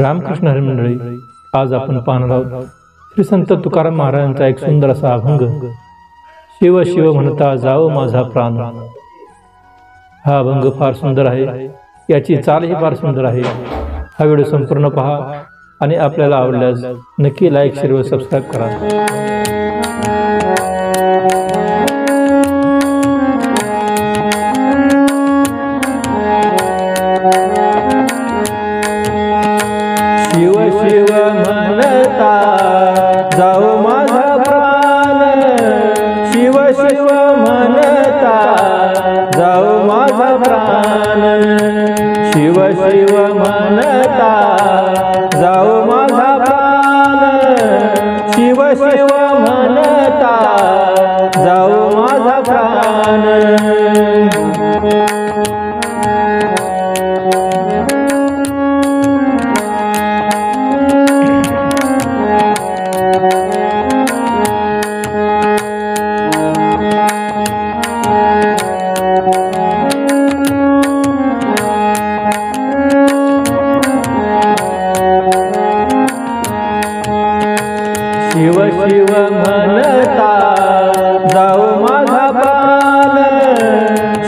रामकृष्ण हरी मंडळी, आज आपण पाहणार आहोत श्री संत तुकाराम महाराजांचा एक सुंदर असा अभंग, शिव शिव म्हणता जाओ माझा प्राण। हा अभंग फार सुंदर आहे, याची चालही फार सुंदर आहे। हा व्हिडिओ संपूर्ण पहा आणि आपल्याला आवडल्यास नक्की लाईक, शेअर व सबस्क्राईब करा। शिव शिव म्हणता जाओ माझा प्राण, शिव शिव म्हणता जाओ माझा प्राण, शिव शिव म्हणता जाओ माझा प्राण, शिव शिव म्हणता जाओ माझा प्राण। शिव शिव म्हणता जाओ माझा प्राण,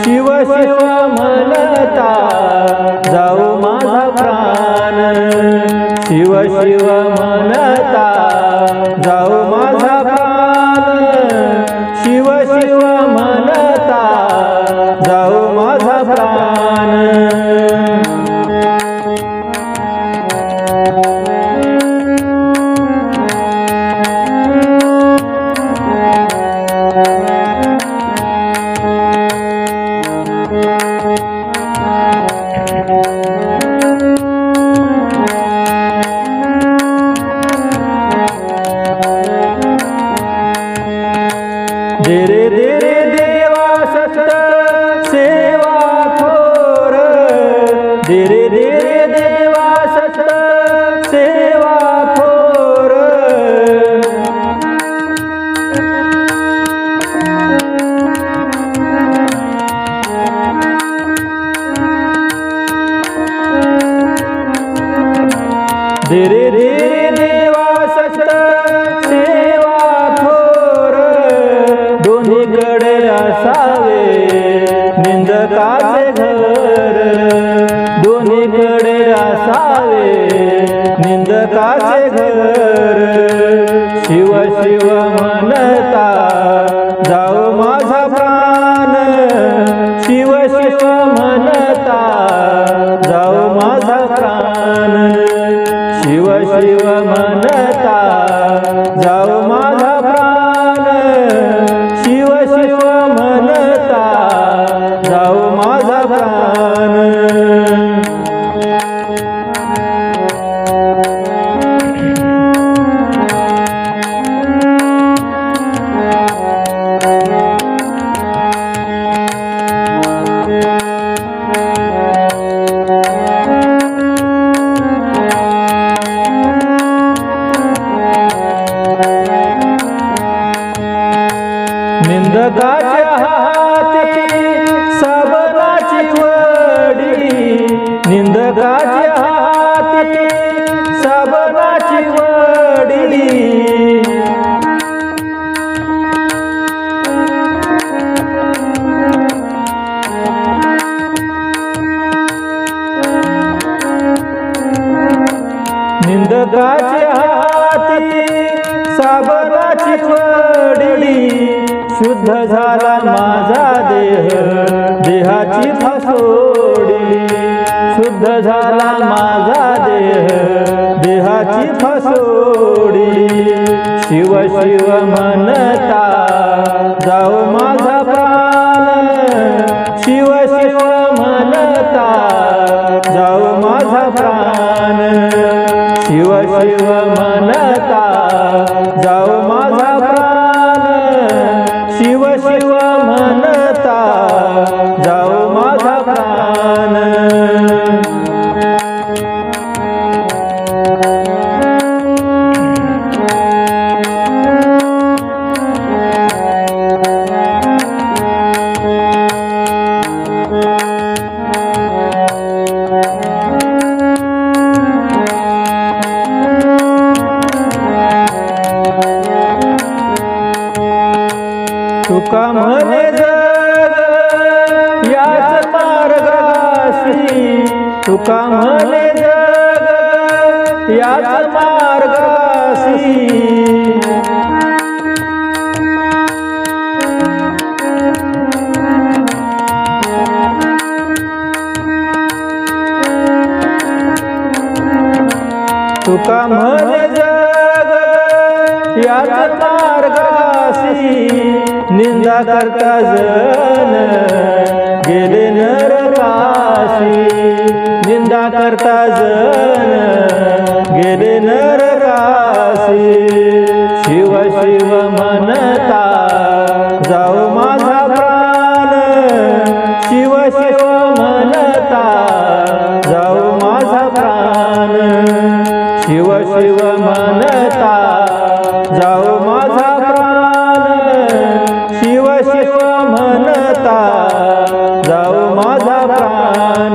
शिव शिव म्हणता जाओ माझा प्राण, शिव शिव म्हणता जाओ माझा प्राण, शिव शिव म्हणता जाओ माझा प्राण। देरे देरे देवा सत सेवा थोर, देरे देरे देवा सत सेवा थोर, देरे देरे देवा सत सेवा थोर, दोन्हीकडे असावे निंदकाचे घर, दोन्हीकडे असावे निंदकाचे घर। शिव शिव म्हणता जाओ माझा प्राण, शिव शिव म्हणता जाओ माझा प्राण, शिव शिव म्हणता जाओ माझा प्राण, शिव शिव म्हणता जाओ माझा प्राण। निंदकाच्या हाती सबनाची वडी, निंदकाच्या हाती सबनाची वडी, निंदकाच्या हाती सबनाची वडी, शुद्ध झाला माझा देह देहाची फसोडी, शुद्ध झाला माझा देह देहाची फसोडी। शिव शिव म्हणता जाओ माझा प्राण, शिव शिव म्हणता जाओ माझा प्राण, शिव शिव म्हणता जाओ माझा प्राण, शिव शिव म्हणता जाओ माझा प्राण। तुका म्हणे जग याच मार्गासी, तुका म्हणे जग याच मार्गासी। तुका म्हणे जग याच मार्गासी, निंदा करता जन गेले नरकासी, निंदा करता जन गेले नरकासी। शिव शिव म्हणता जाऊ माझा प्राण, शिव शिव म्हणता जाऊ माझा प्राण, शिव शिव म्हणता जाऊ माझा प्राण, शिव शिव म्हणता जाऊ माझा प्राण।